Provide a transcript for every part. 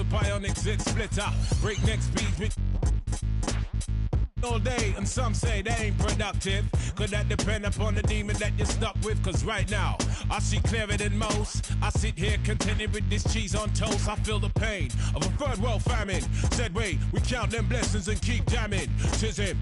bionic zit splitter. Breakneck speed with all day, and some say that ain't productive. Could that depend upon the demon that you're stuck with? Cause right now, I see clearer than most. I sit here contented with this cheese on toast. I feel the pain of a third world famine. Said wait, we count them blessings and keep jamming. Tis him.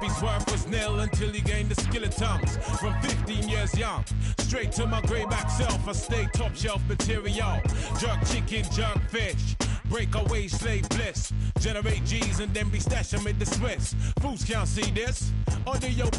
His worth was nil until he gained the skill of tongues. From 15 years young, straight to my grayback self, I stay top shelf material. Jerk chicken, jerk fish, break away slave bliss. Generate G's and then be stashing with the Swiss. Fools can't see this. Under your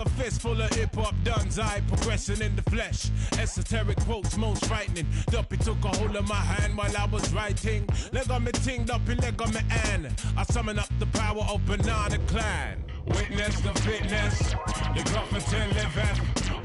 a fistful of hip-hop duns, I progressing in the flesh. Esoteric quotes most frightening. Duppy took a hold of my hand while I was writing. Leg on me ting, Duppy leg on me and I summon up the power of Banana Clan. Witness the fitness, the Gruffington liveth.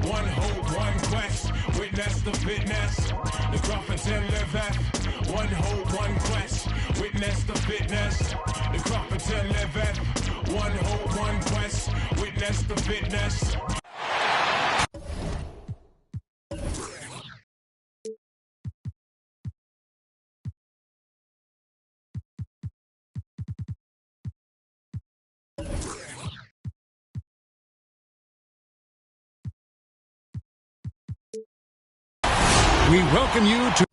One hope, one quest. Witness the fitness, the Gruffington liveth. One hope, one quest. Witness the fitness, the Gruffington liveth. One hope, one quest. Witness the fitness. We welcome you to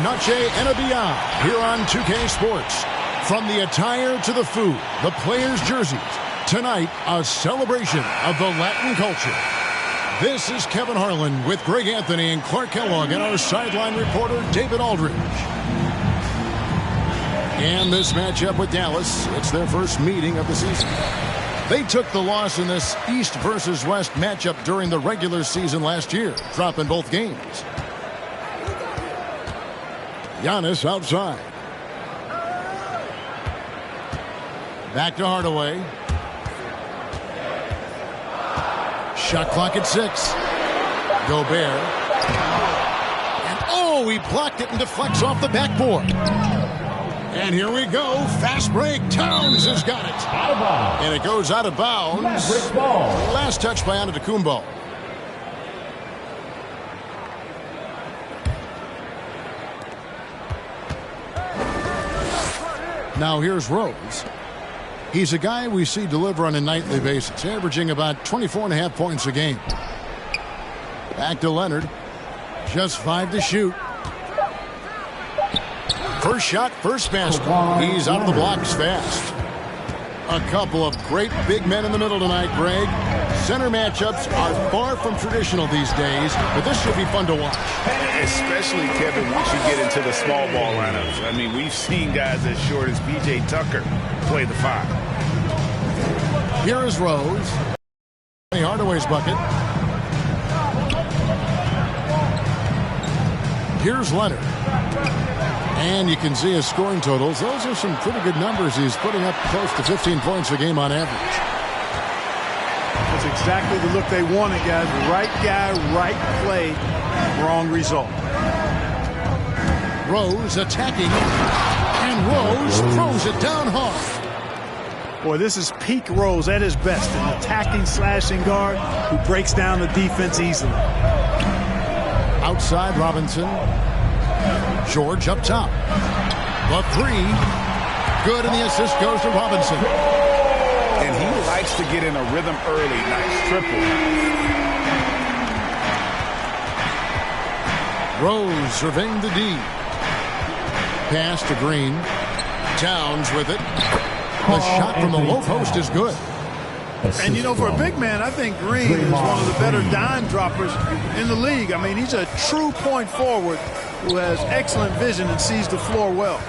Noche and a beyond here on 2K Sports. From the attire to the food, the players' jerseys, tonight a celebration of the Latin culture. This is Kevin Harlan with Greg Anthony and Clark Kellogg and our sideline reporter David Aldridge. And this matchup with Dallas, it's their first meeting of the season. They took the loss in this East versus West matchup during the regular season last year, dropping both games. Giannis outside. Back to Hardaway. Shot clock at 6. Gobert. And oh, he blocked it and deflects off the backboard. And here we go. Fast break. Towns has got it. And it goes out of bounds. Last touch by Antetokounmpo. Now here's Rose. He's a guy we see deliver on a nightly basis, averaging about 24.5 points a game. Back to Leonard. Just 5 to shoot. First shot, first basket. He's out of the blocks fast. A couple of great big men in the middle tonight, Greg. Center matchups are far from traditional these days, but this should be fun to watch. Especially, Kevin, once you get into the small ball lineups. I mean, we've seen guys as short as P.J. Tucker play the 5. Here is Rose. Hardaway's bucket. Here's Leonard. And you can see his scoring totals. Those are some pretty good numbers. He's putting up close to 15 points a game on average. That's exactly the look they wanted, guys. Right guy, right play, wrong result. Rose attacking. And Rose throws it down hard. Boy, this is peak Rose at his best. An attacking, slashing guard who breaks down the defense easily. Outside Robinson. George up top. The 3. Good, and the assist goes to Robinson. And he likes to get in a rhythm early. Nice triple. Rose surveying the D. Pass to Green. Towns with it. The shot from the low post is good. And, you know, for a big man, I think Green is one of the better dime droppers in the league. I mean, he's a true point forward who has excellent vision and sees the floor well.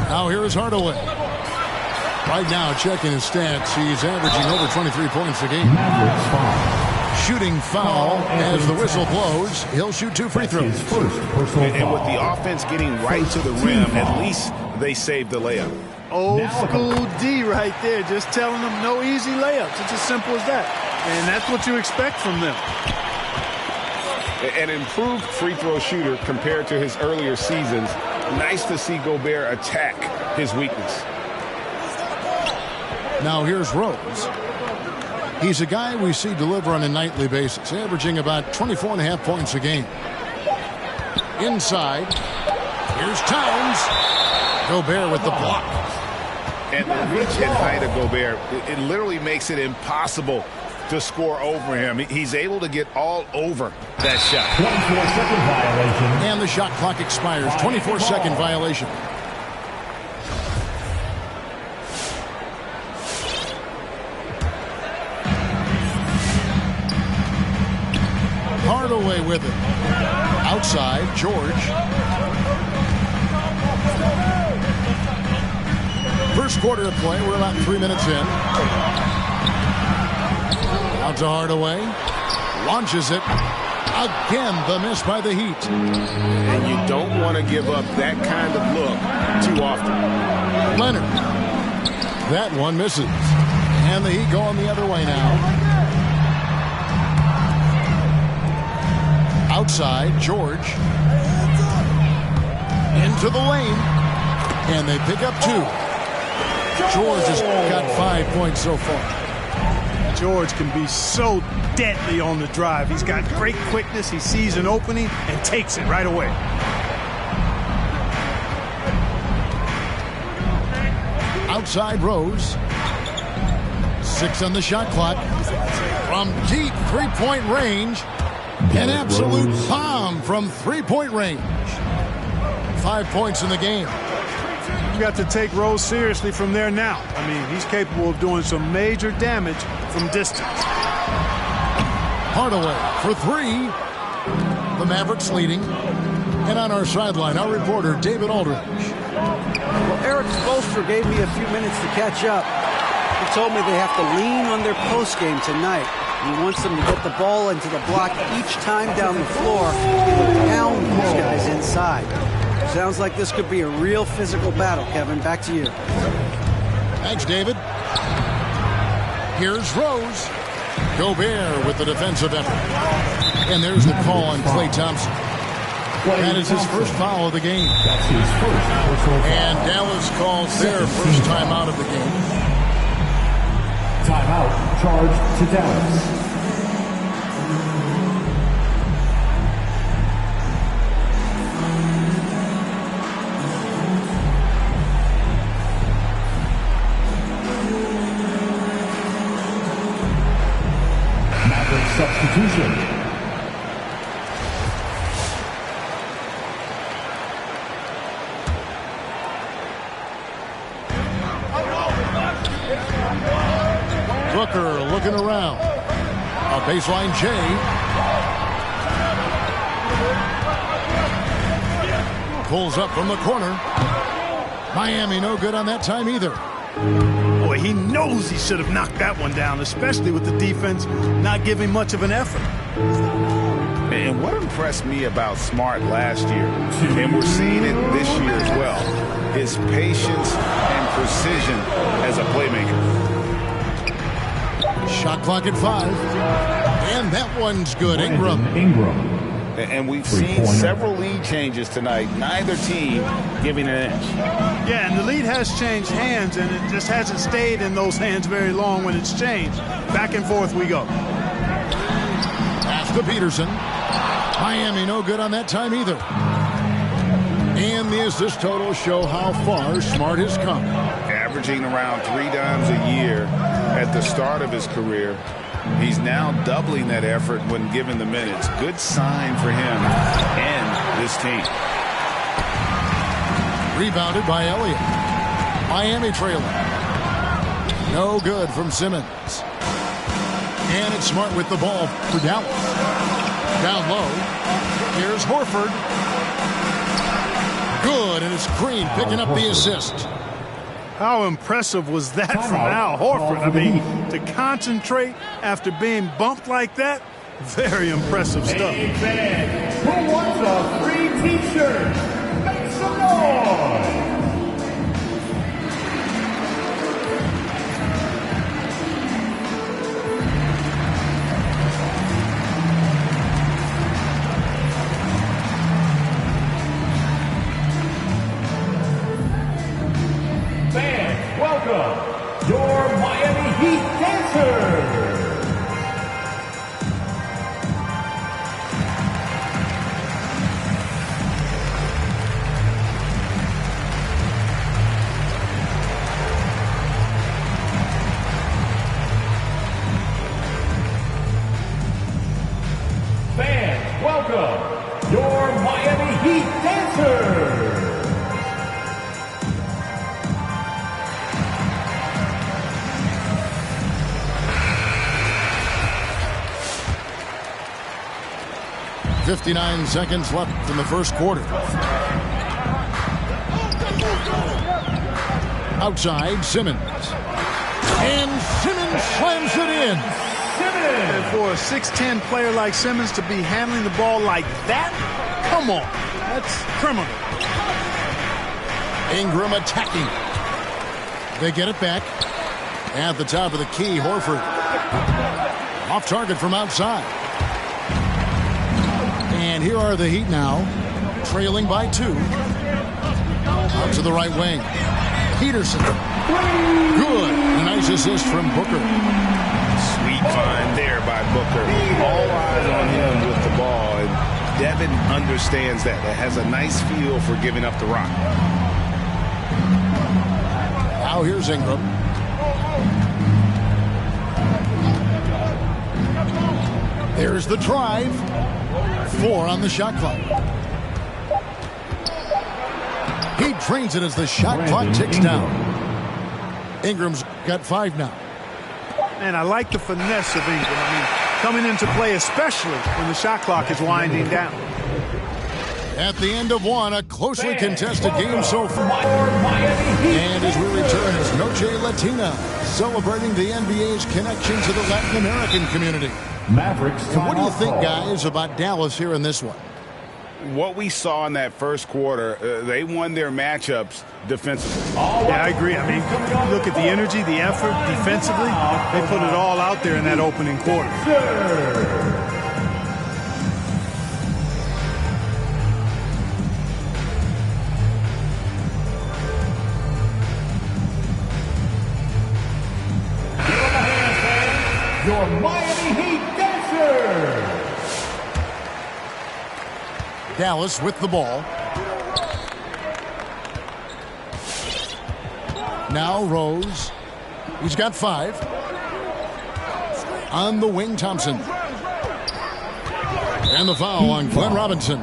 Now here is Hardaway. Right now, checking his stats, he's averaging over 23 points a game. shooting foul as the whistle blows. He'll shoot 2 free throws. And with the offense getting right to the rim, at least they saved the layup. Old school D right there, just telling them no easy layups. It's as simple as that. And that's what you expect from them. An improved free throw shooter compared to his earlier seasons. Nice to see Gobert attack his weakness. Now here's Rose. He's a guy we see deliver on a nightly basis, averaging about 24.5 points a game. Inside, here's Towns. Gobert with the block. And the reach and height of Gobert, it literally makes it impossible to score over him. He's able to get all over that shot. 24-second violation. And the shot clock expires. 24-second violation. Hardaway with it. Outside, George. First quarter of play. We're about 3 minutes in. Out to Hardaway. Launches it. Again, the miss by the Heat. And you don't want to give up that kind of look too often. Leonard. That one misses. And the Heat going the other way now. Outside, George. Into the lane. And they pick up 2. George has got 5 points so far. George can be so deadly on the drive. He's got great quickness. He sees an opening and takes it right away. Outside Rose. 6 on the shot clock. From deep three-point range. An absolute bomb from three-point range. 5 points in the game. You got to take Rose seriously from there now. I mean, he's capable of doing some major damage from distance. Hardaway for 3. The Mavericks leading. And on our sideline, our reporter, David Aldridge. Well, Eric Spoelstra gave me a few minutes to catch up. He told me they have to lean on their postgame tonight. He wants them to get the ball into the block each time down the floor and pound these guys inside. Sounds like this could be a real physical battle, Kevin. Back to you. Thanks, David. Here's Rose. Gobert with the defensive effort. And there's the call on Klay Thompson. That is his first foul of the game. And Dallas calls their first timeout of the game. Timeout charged to Dallas. Substitution. Booker looking around. A baseline J. Pulls up from the corner. Miami no good on that time either. Boy, he knows he should have knocked that one down, especially with the defense not giving much of an effort. And what impressed me about Smart last year, and we're seeing it this year as well, his patience and precision as a playmaker. Shot clock at 5. And that one's good. Ingram. And we've seen several lead changes tonight, neither team giving an inch. Yeah, and the lead has changed hands, and it just hasn't stayed in those hands very long when it's changed. Back and forth we go. Pass to Peterson. Miami no good on that time either. And the assist totals show how far Smart has come. Averaging around 3 dimes a year at the start of his career. He's now doubling that effort when given the minutes. Good sign for him and this team. Rebounded by Elliott. Miami trailing. No good from Simmons. And it's Smart with the ball for Dallas. Down low. Here's Horford. Good, and it's Green picking up the assist. How impressive was that from Al Horford? I mean, to concentrate after being bumped like that, Very impressive stuff. Hey, fan, who wants a free T-shirt? Make some noise! Fans, welcome your Miami Heat dancers! Fans, welcome your Miami Heat dancers! 59 seconds left in the first quarter. Outside, Simmons. And Simmons slams it in. And for a 6'10 player like Simmons to be handling the ball like that, come on, that's criminal. Ingram attacking. They get it back. At the top of the key, Horford. Off target from outside. And here are the Heat now, trailing by 2. Out to the right wing. Peterson. Good. A nice assist from Booker. Sweet find there by Booker. All eyes on him with the ball. And Devin understands that. That has a nice feel for giving up the rock. Now here's Ingram. There's the drive. 4 on the shot clock. He drains it as the shot clock ticks down. Ingram's got 5 now. And I like the finesse of Ingram. I mean, coming into play, especially when the shot clock is winding down. At the end of 1, a closely contested game so far. And as we return, it's Noche Latina, celebrating the NBA's connection to the Latin American community. Mavericks. And what do you think, guys, about Dallas here in this one? What we saw in that first quarter, they won their matchups defensively. Yeah, I agree. I mean, you look at the energy, the effort, defensively, they put it all out there in that opening quarter. Your Miami Heat dancers! Dallas with the ball. Now Rose. He's got 5. On the wing, Thompson. And the foul on Glenn Robinson.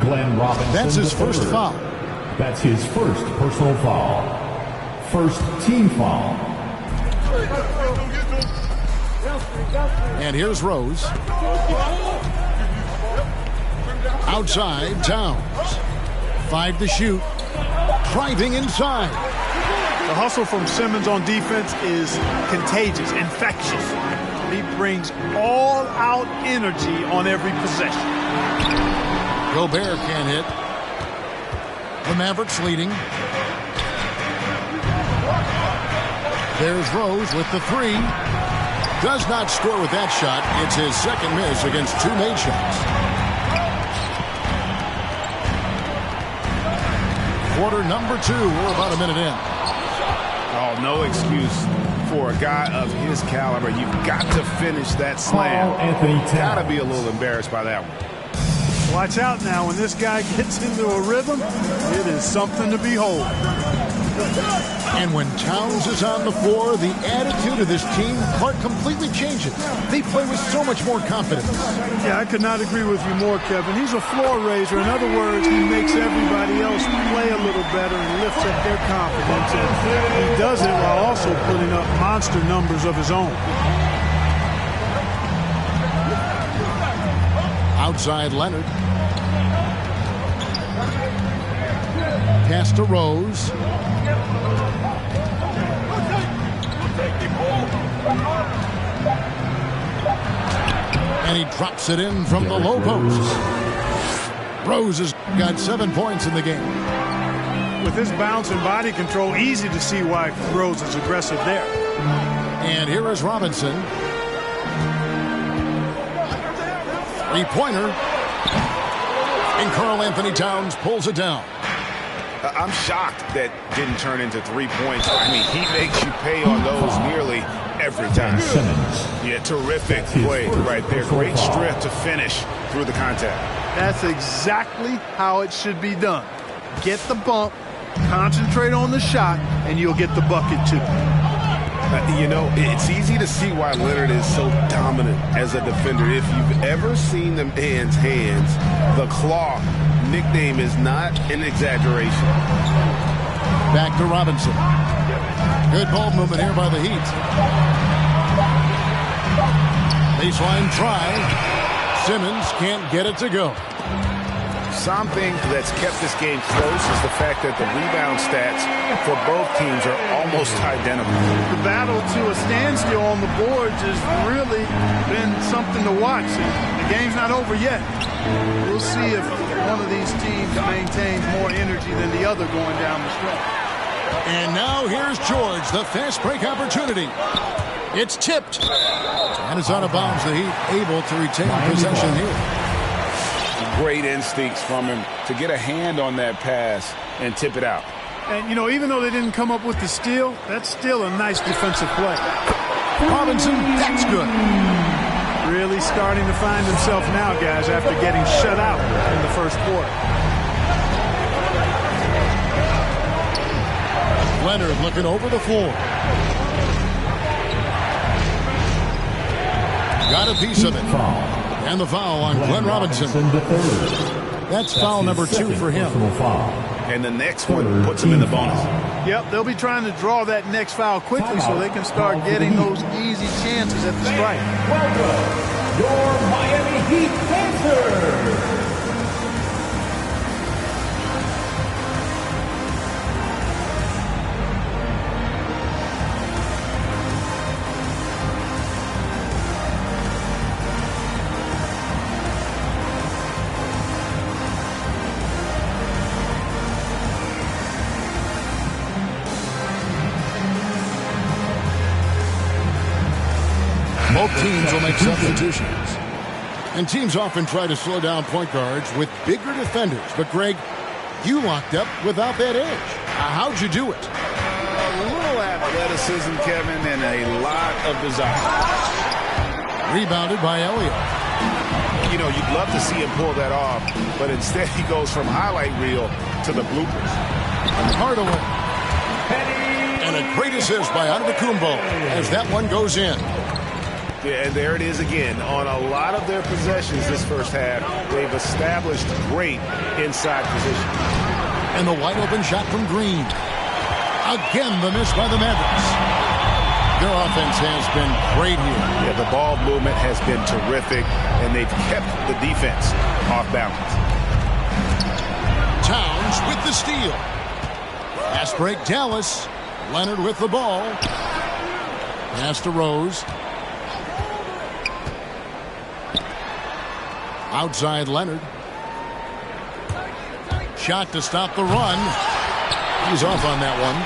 Glenn Robinson. That's his first foul. That's his first personal foul. First team foul. And here's Rose. Outside, Towns. 5 to shoot. Driving inside. The hustle from Simmons on defense is contagious, infectious. He brings all-out energy on every possession. Gobert can't hit. The Mavericks leading. There's Rose with the 3. Does not score with that shot. It's his second miss against 2 made shots. Quarter number 2. We're about a minute in. Oh, no excuse for a guy of his caliber. You've got to finish that slam. Anthony Towns. Got to be a little embarrassed by that one. Watch out now. When this guy gets into a rhythm, it is something to behold. And when Towns is on the floor, the attitude of this team completely changes. They play with so much more confidence. Yeah, I could not agree with you more, Kevin. He's a floor raiser. In other words, he makes everybody else play a little better and lifts up their confidence. And he does it while also putting up monster numbers of his own. Outside Leonard. Pass to Rose. And he drops it in from the low post. Rose has got 7 points in the game. With his bounce and body control, easy to see why Rose is aggressive there. And here is Robinson. Three-pointer. And Karl Anthony Towns pulls it down. I'm shocked that didn't turn into 3 points. I mean, he makes you pay on those nearly every time. Yeah, terrific play right there. Great strength to finish through the contact. That's exactly how it should be done. Get the bump, concentrate on the shot, and you'll get the bucket too. You know, it's easy to see why Leonard is so dominant as a defender. If you've ever seen the man's hands, the claw nickname is not an exaggeration. Back to Robinson. Good ball movement here by the Heat. Baseline try. Simmons can't get it to go. Something that's kept this game close is the fact that the rebound stats for both teams are almost identical. The battle to a standstill on the boards has really been something to watch. The game's not over yet. We'll see if one of these teams maintains more energy than the other going down the stretch. And now here's George, the fast break opportunity. It's tipped. And it's out of bounds. The Heat able to retain possession here. Great instincts from him to get a hand on that pass and tip it out. And, you know, even though they didn't come up with the steal, that's still a nice defensive play. Robinson, that's good. Really starting to find himself now, guys, after getting shut out in the first quarter. Leonard looking over the floor. Got a piece of it. And the foul on Glenn Robinson. That's foul number 2 for him. And the next one puts him in the bonus. Yep, they'll be trying to draw that next foul quickly so they can start getting those easy chances at the strike. Welcome, your Miami Heat Panthers. Both teams will make substitutions. And teams often try to slow down point guards with bigger defenders. But, Greg, you locked up without that edge. How'd you do it? A little athleticism, Kevin, and a lot of desire. Rebounded by Elliott. You know, you'd love to see him pull that off, but instead he goes from highlight reel to the bloopers. Hardaway. And a great assist by Antetokounmpo as that one goes in. Yeah, and there it is again. On a lot of their possessions this first half, they've established great inside position. And the wide open shot from Green. Again, the miss by the Mavericks. Their offense has been great here. Yeah, the ball movement has been terrific, and they've kept the defense off balance. Towns with the steal. Fast break, Dallas. Leonard with the ball. Pass to Rose. Outside Leonard. Shot to stop the run. He's off on that one.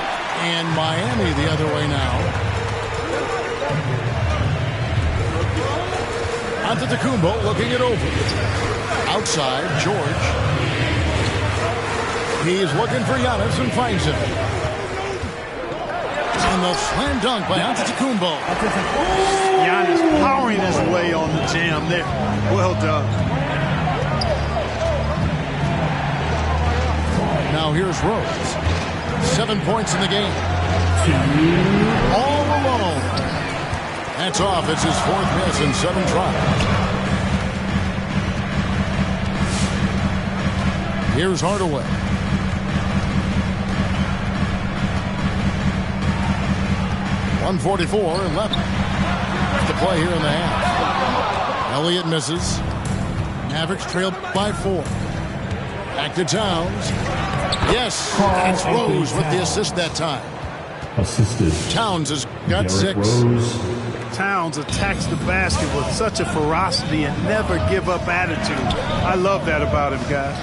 And Miami the other way now. Antetokounmpo looking it over. Outside, George. He's looking for Giannis and finds him. And the slam dunk by Antetokounmpo. Giannis powering his way on the jam there. Well done. Now here's Rose. 7 points in the game. All alone. That's off. It's his 4th miss in 7 tries. Here's Hardaway. .144 left to play here in the half. Elliott misses. Mavericks trailed by 4. Back to Towns. Yes, and it's Rose with the assist that time. Assisted. Towns has got Derrick 6. Rose, Towns attacks the basket with such a ferocity and never give up attitude. I love that about him, guys.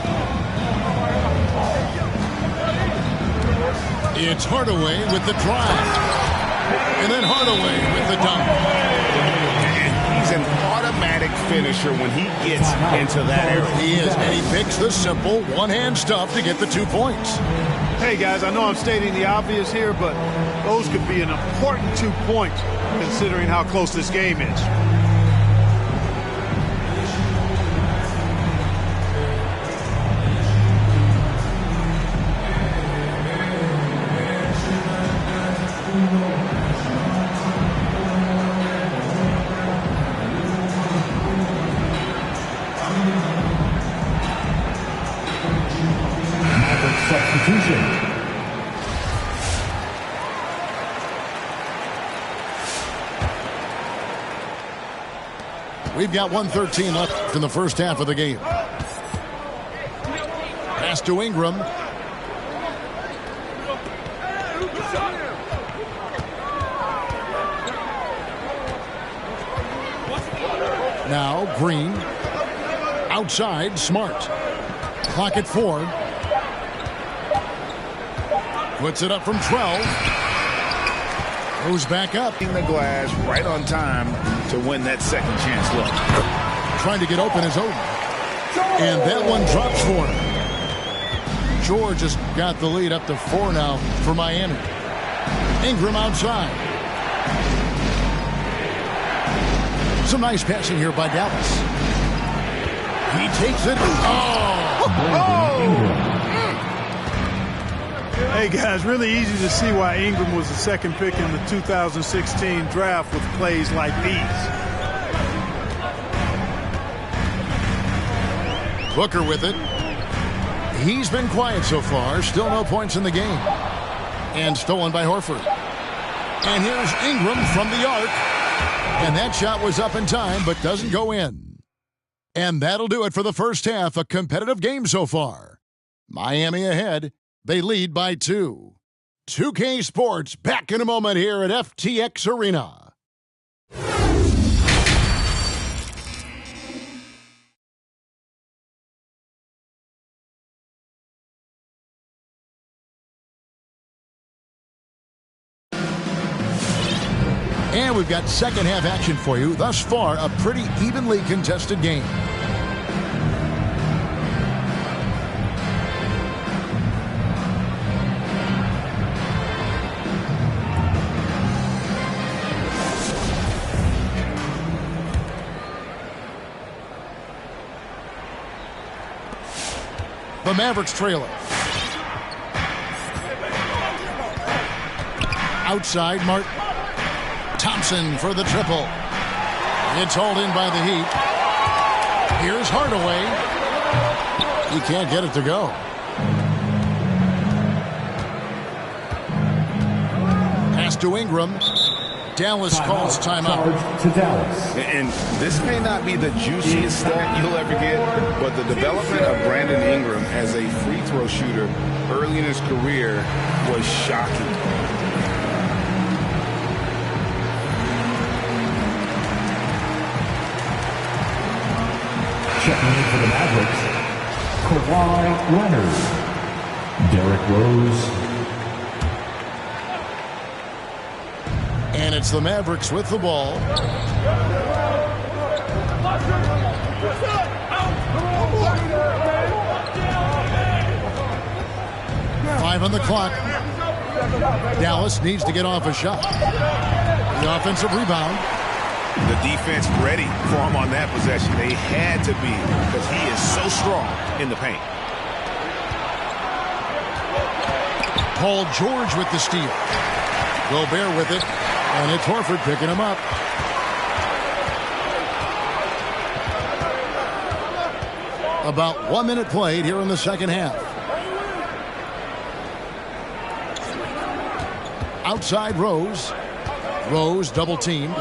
It's Hardaway with the drive. And then Hardaway with the dunk. He's an automatic finisher when he gets into that area. He is, and he picks the simple one-hand stuff to get the 2 points. Hey, guys, I know I'm stating the obvious here, but those could be an important 2 points considering how close this game is. Substitution. We've got 1:13 left in the first half of the game. Pass to Ingram. Now Green. Outside, Smart. Clock at 4. Puts it up from 12. Goes back up. The glass right on time to win that second chance look. Trying to get open is over. And that one drops for him. George has got the lead up to 4 now for Miami. Ingram outside. Some nice passing here by Dallas. He takes it. Hey, guys, really easy to see why Ingram was the second pick in the 2016 draft with plays like these. Booker with it. He's been quiet so far. Still no points in the game. And stolen by Horford. And here's Ingram from the arc. And that shot was up in time, but doesn't go in. And that'll do it for the first half. A competitive game so far. Miami ahead. They lead by 2. 2K Sports back in a moment here at FTX Arena. And we've got second half action for you. Thus far, a pretty evenly contested game. The Mavericks trailer. Outside, Martin. Thompson for the triple. It's hauled in by the Heat. Here's Hardaway. He can't get it to go. Pass to Ingram. Dallas calls timeout. To Dallas. And this may not be the juiciest stat you'll ever get, but the development of Brandon Ingram as a free throw shooter early in his career was shocking. Checking in for the Mavericks, Kawhi Leonard, Derrick Rose. And it's the Mavericks with the ball. Five on the clock. Dallas needs to get off a shot. The offensive rebound. The defense ready for him on that possession. They had to be because he is so strong in the paint. Paul George with the steal. Gobert with it. And it's Horford picking him up. About 1 minute played here in the second half. Outside Rose. Rose double teamed.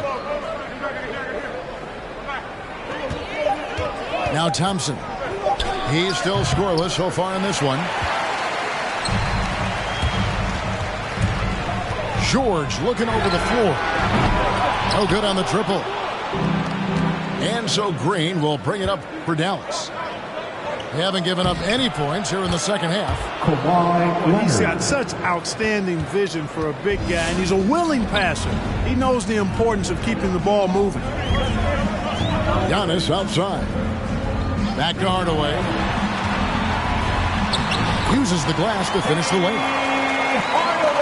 Now Thompson. He's still scoreless so far in this one. George looking over the floor. No good on the triple. And so Green will bring it up for Dallas. They haven't given up any points here in the second half. He's got such outstanding vision for a big guy, and he's a willing passer. He knows the importance of keeping the ball moving. Giannis outside. Back to Hardaway. Uses the glass to finish the lane.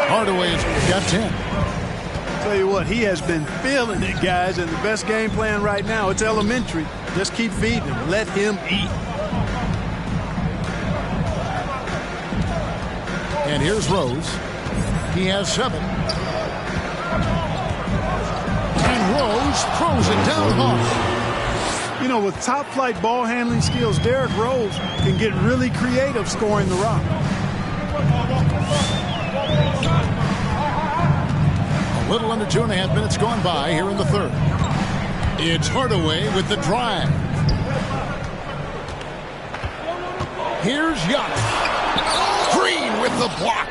Hardaway's got 10. Tell you what, he has been feeling it, guys, and the best game plan right now, it's elementary. Just keep feeding him. Let him eat. And here's Rose. He has 7. And Rose throws it down hard. You know, with top-flight ball handling skills, Derrick Rose can get really creative scoring the rock. A little under 2.5 minutes gone by here in the third. It's Hardaway with the drive. Here's Giannis. Green with the block.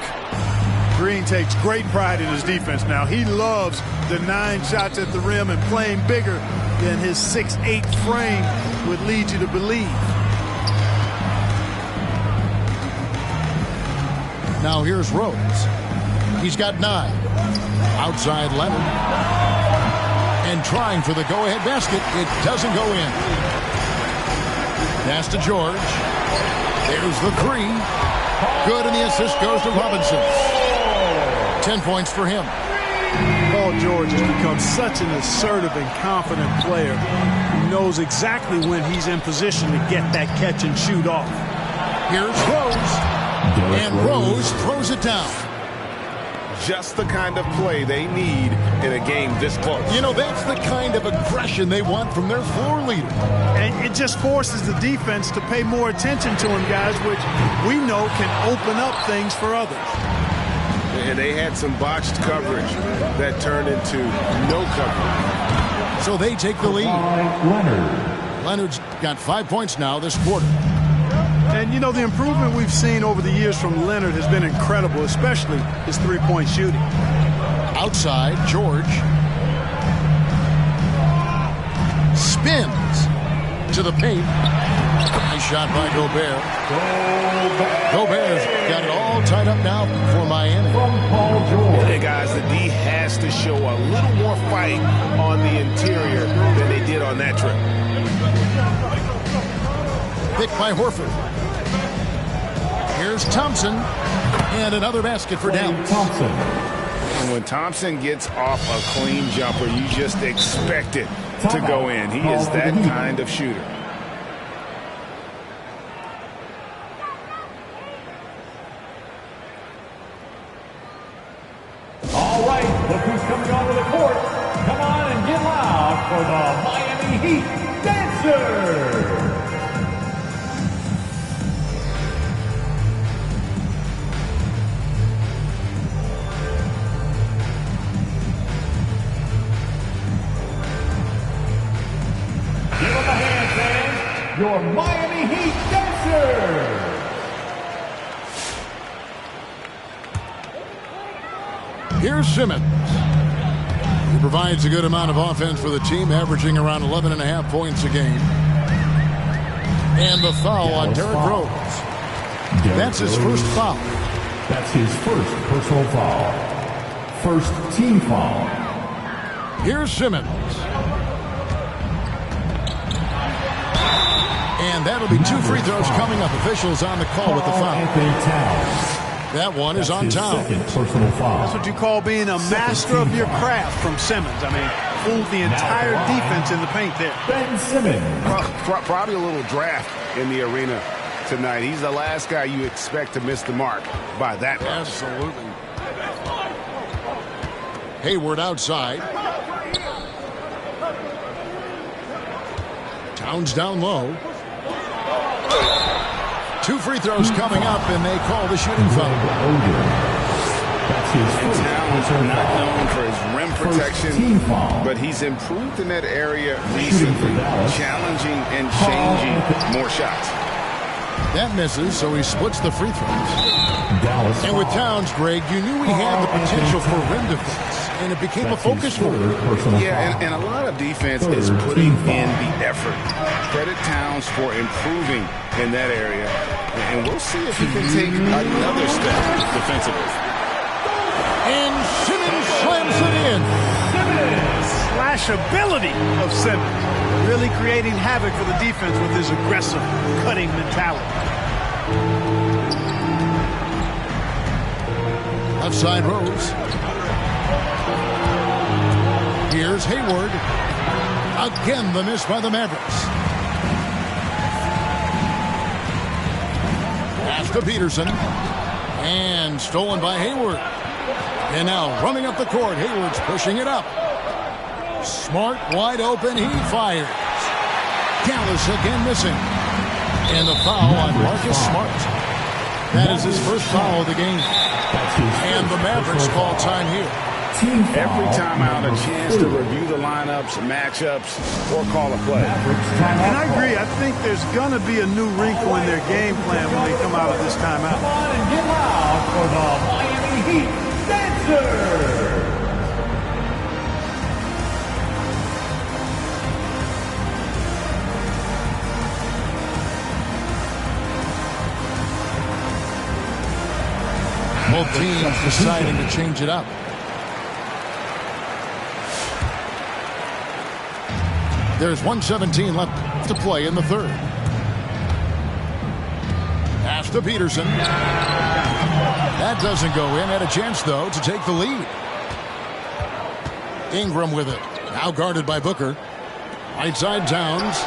Green takes great pride in his defense now. He loves the 9 shots at the rim and playing bigger than his 6'8" frame would lead you to believe. Now here's Rose. He's got 9. Outside Leonard. And trying for the go-ahead basket. It doesn't go in. Pass to George. There's the 3. Good, and the assist goes to Robinson. 10 points for him. Paul George has become such an assertive and confident player who knows exactly when he's in position to get that catch and shoot off. Here's Rose. And Rose throws it down. Just the kind of play they need in a game this close. You know, that's the kind of aggression they want from their floor leader. And it just forces the defense to pay more attention to him, guys, which we know can open up things for others. And they had some botched coverage that turned into no coverage. So they take the lead. Leonard's got 5 points now this quarter. And, you know, the improvement we've seen over the years from Leonard has been incredible, especially his three-point shooting. Outside, George. Spins to the paint. Nice shot by Gobert. Gobert's got it all tied up now for Miami. Hey, guys, the D has to show a little more fight on the interior than they did on that trip. Picked by Horford. Here's Thompson. And another basket for Dallas. And when Thompson gets off a clean jumper, you just expect it to go in. He is that kind of shooter. All right, look who's coming onto the court. Come on and get loud for the Miami Heat Dancers. Give them a hand, fans. Your Miami Heat Dancers. Here's Simmons. He provides a good amount of offense for the team, averaging around 11.5 points a game. And the foul on Derrick Rose. That's his first foul. That's his first personal foul. First team foul. Here's Simmons. And that'll be 2 free throws coming up. Officials on the call with the foul. That one is on Towns. Personal foul. That's what you call being a master of your craft from Simmons. I mean, fooled the entire defense in the paint there. Ben Simmons. Probably a little draft in the arena tonight. He's the last guy you expect to miss the mark by that much. Absolutely. Hayward outside. Towns down low. 2 free throws coming up, and they call the shooting foul. That's his Towns not known for his rim protection, but he's improved in that area recently, challenging and changing more shots. That misses, so he splits the free throws. Dallas. And with Towns, Greg, you knew he had the potential for rim defense. and it became a focus for him. Yeah, and a lot of defense is putting in the effort. Credit Towns for improving in that area, and we'll see if he can take another step defensively. And Simmons slams it in. Slashability of Simmons. Really creating havoc for the defense with his aggressive, cutting mentality. Left side Rose. Here's Hayward. Again, the miss by the Mavericks. Pass to Peterson. And stolen by Hayward. And now running up the court. Hayward's pushing it up. Smart wide open. He fires. Gallus again missing. And the foul on Marcus Smart. That is his first foul of the game. And the Mavericks call time here. Every time out, a chance to review the lineups, matchups, or call a play. And I agree. I think there's going to be a new wrinkle in their game plan when they come out of this timeout. Come on and get loud for the Miami Heat Dancers. Both teams deciding to change it up. There's 1:17 left to play in the third. Pass to Peterson. That doesn't go in. Had a chance, though, to take the lead. Ingram with it. Now guarded by Booker. Right side Towns.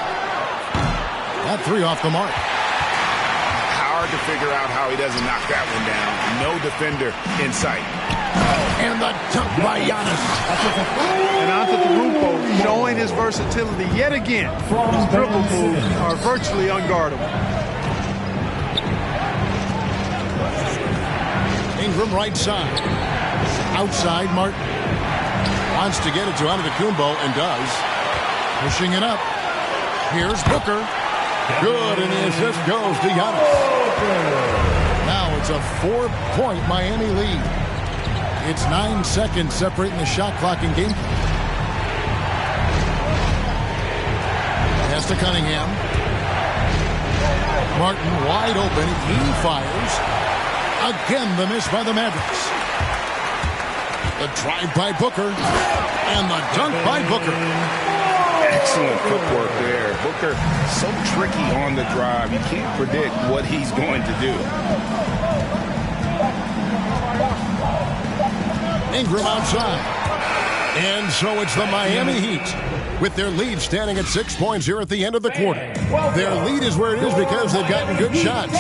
That three off the mark. Hard to figure out how he doesn't knock that one down. No defender in sight. And the dunk by Giannis. And Antetokounmpo showing his versatility yet again. His dribble moves are virtually unguardable. Ingram right side. Outside Martin. Wants to get it to Antetokounmpo and does. Pushing it up. Here's Booker. Good, and the assist goes to Giannis. Now it's a 4-point Miami lead. It's 9 seconds separating the shot clock and game. Pass to Cunningham. Martin wide open. He fires. Again, the miss by the Mavericks. The drive by Booker. And the dunk by Booker. Excellent footwork there. Booker, so tricky on the drive. You can't predict what he's going to do. Ingram outside. And so it's the Miami Heat with their lead standing at 6 points here at the end of the quarter. Their lead is where it is because they've gotten good shots.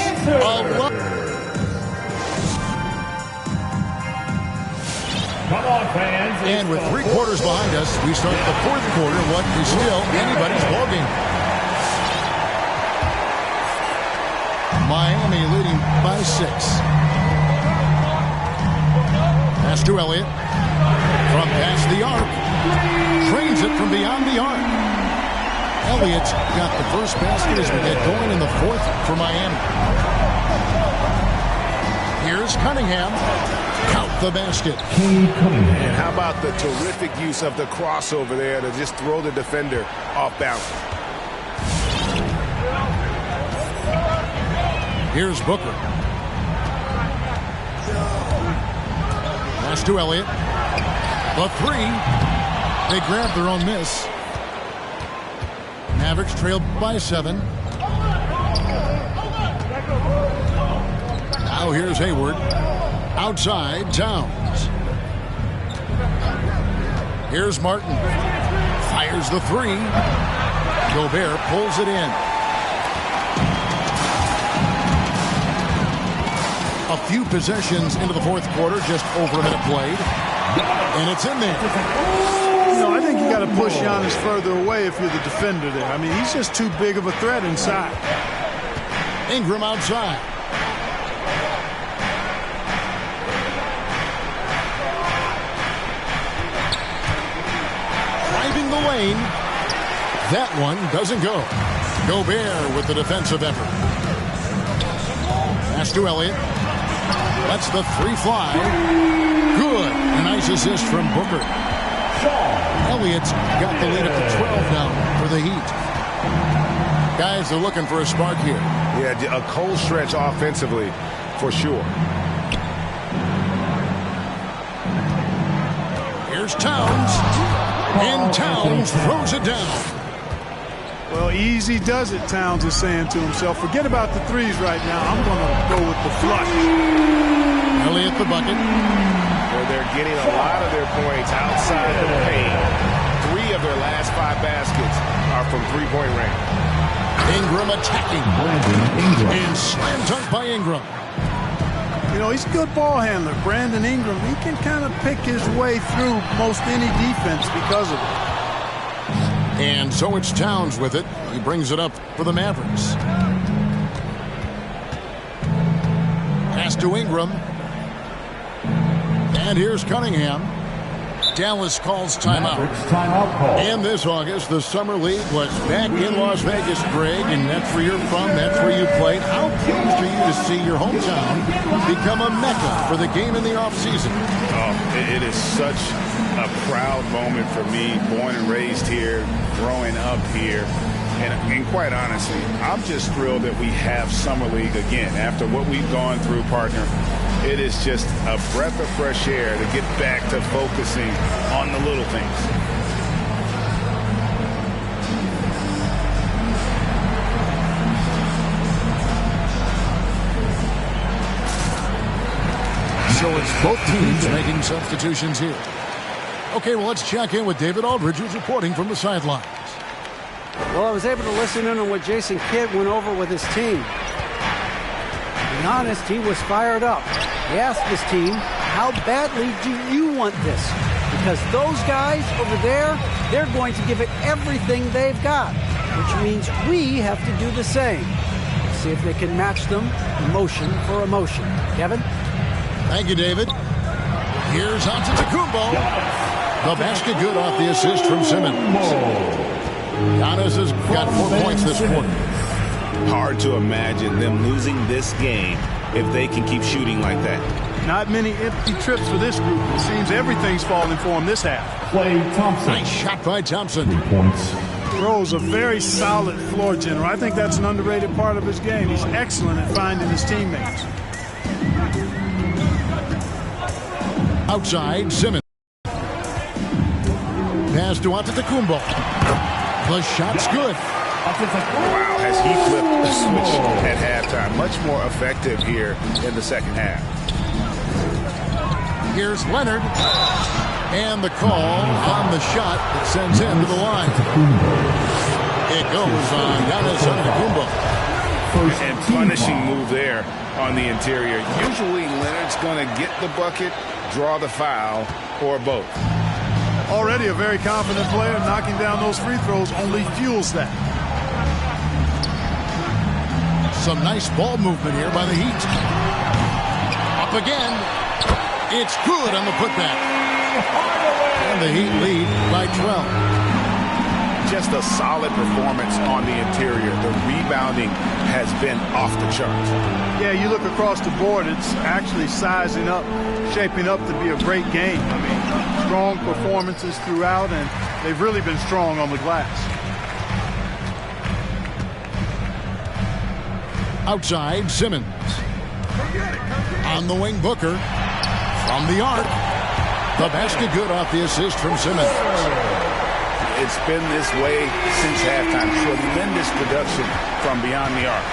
Come on, fans. And with 3 quarters behind us, we start the fourth quarter, what is still anybody's ballgame. Miami leading by 6. Pass to Elliott. From past the arc. Trains it from beyond the arc. Elliott's got the first basket as we get going in the fourth for Miami. Here's Cunningham. Count the basket. And how about the terrific use of the crossover there to just throw the defender off balance. Here's Booker. Pass to Elliott. The three. They grab their own miss. Mavericks trailed by 7. Now here's Hayward. Outside, Towns. Here's Martin. Fires the 3. Gobert pulls it in. A few possessions into the fourth quarter, just over a minute played. And it's in there. You know, I think you got to push Giannis further away if you're the defender there. I mean, he's just too big of a threat inside. Ingram outside. Driving the lane. That one doesn't go. Gobert with the defensive effort. Pass to Elliott. Lets the 3 fly. Good. A nice Nice assist from Booker. Elliott's got the lead up to 12 now for the Heat. Guys are looking for a spark here. Yeah, a cold stretch offensively for sure. Here's Towns. And Towns throws it down. Well, easy does it, Towns is saying to himself. Forget about the threes right now. I'm going to go with the flush. Elliott the bucket. Well, they're getting a lot of their points outside the paint. 3 of their last 5 baskets are from three-point range. Ingram attacking. And slam dunk by Ingram. You know, he's a good ball handler. Brandon Ingram, he can kind of pick his way through most any defense because of it. And so it's Towns with it. He brings it up for the Mavericks. Pass to Ingram. And here's Cunningham. Dallas calls timeout. And this August, the Summer League was back in Las Vegas, Greg, and that's where you're from, that's where you played. How pleased are you to see your hometown become a mecca for the game in the offseason? Oh, it is such a proud moment for me, born and raised here, growing up here. And quite honestly, I'm just thrilled that we have Summer League again. After what we've gone through, partner, it is just a breath of fresh air to get back to focusing on the little things. So it's both teams making substitutions here. Okay, well, let's check in with David Aldridge, who's reporting from the sidelines. Well, I was able to listen in on what Jason Kidd went over with his team. To be honest, he was fired up. He asked his team, how badly do you want this? Because those guys over there, they're going to give it everything they've got, which means we have to do the same. See if they can match them emotion for emotion. Kevin? Thank you, David. Here's Antetokounmpo. The basket good off the assist from Simmons. Giannis has got 4 points this quarter. Hard to imagine them losing this game if they can keep shooting like that. Not many empty trips for this group. It seems everything's falling for him this half. Klay Thompson. Nice shot by Thompson. 3 points. Rose, a very solid floor general. I think that's an underrated part of his game. He's excellent at finding his teammates. Outside, Simmons. Pass to Antetokounmpo. The shot's good. Wow, has he flipped the switch at halftime? Much more effective here in the second half. Here's Leonard. And the call on the shot that sends him to the line. It goes on Giannis Antetokounmpo. And punishing move there on the interior. Usually Leonard's going to get the bucket, draw the foul, or both. Already a very confident player. Knocking down those free throws only fuels that. Some nice ball movement here by the Heat. Up again. It's good on the putback. And the Heat lead by 12. Just a solid performance on the interior. The rebounding has been off the charts. Yeah, you look across the board, it's actually sizing up, shaping up to be a great game. I mean, strong performances throughout, and they've really been strong on the glass. Outside, Simmons. On the wing, Booker. From the arc. The basket good off the assist from Simmons. It's been this way since halftime. Tremendous production from beyond the arc.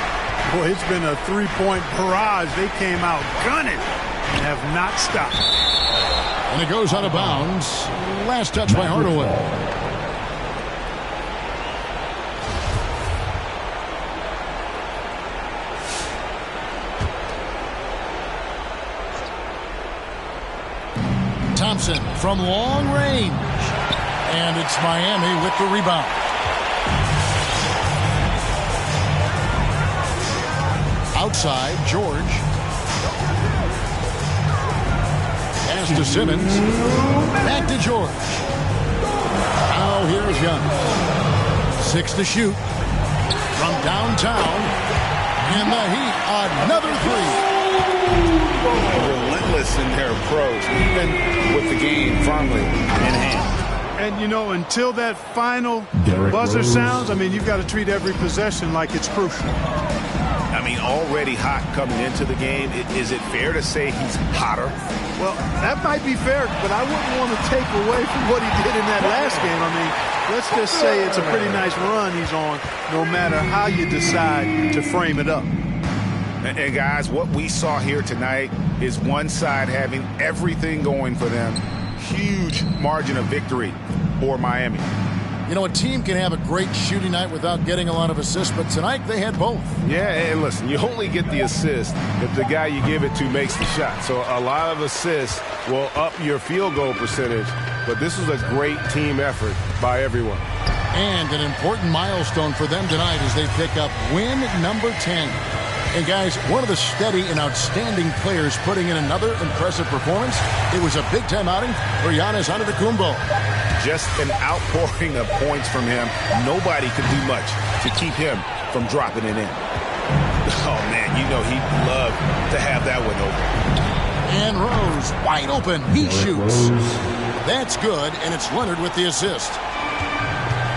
Boy, it's been a three-point barrage. They came out gunning and have not stopped. And it goes out of bounds. Last touch by Hardaway. Thompson from long range. And it's Miami with the rebound. Outside, George. Pass to Simmons. Back to George. Now here's Young. 6 to shoot. From downtown. And the Heat, another three. Relentless in their approach, even with the game firmly in hand. And, you know, until that final buzzer sounds, I mean, you've got to treat every possession like it's crucial. I mean, already hot coming into the game. Is it fair to say he's hotter? Well, that might be fair, but I wouldn't want to take away from what he did in that last game. I mean, let's just say it's a pretty nice run he's on, no matter how you decide to frame it up. And guys, what we saw here tonight is one side having everything going for them. Huge margin of victory for Miami. You know, a team can have a great shooting night without getting a lot of assists, but tonight they had both. Yeah, and listen, you only get the assist if the guy you give it to makes the shot. So a lot of assists will up your field goal percentage, but this was a great team effort by everyone. And an important milestone for them tonight as they pick up win number 10. And guys, one of the steady and outstanding players putting in another impressive performance. It was a big-time outing for Giannis Antetokounmpo. Just an outpouring of points from him. Nobody could do much to keep him from dropping it in. Oh, man, you know he'd love to have that one over. And Rose, wide open. He shoots. That's good, and it's Leonard with the assist.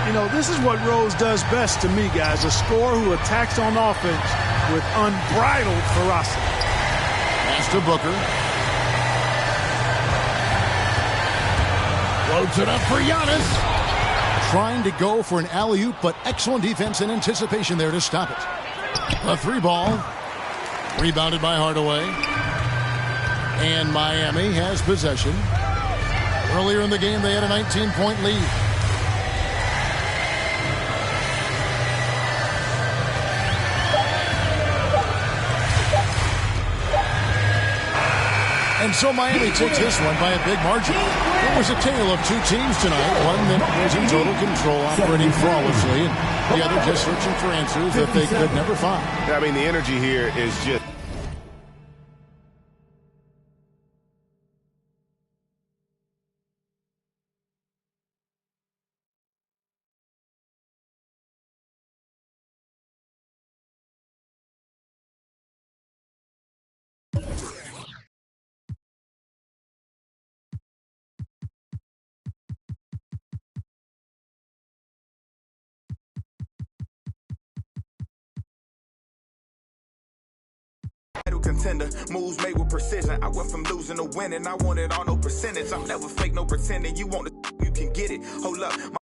You know, this is what Rose does best to me, guys. A scorer who attacks on offense with unbridled ferocity. Pass to Booker. Floats it up for Giannis. Trying to go for an alley-oop, but excellent defense and anticipation there to stop it. A three ball. Rebounded by Hardaway. And Miami has possession. Earlier in the game, they had a 19-point lead. And so Miami takes this one by a big margin. It was a tale of two teams tonight. One that was in total control, operating flawlessly, and the other just searching for answers that they could never find. I mean, the energy here is just... Contender, moves made with precision. I went from losing to winning. I want it all, no percentage. I'm never fake, no pretending. You want it, you can get it. Hold up.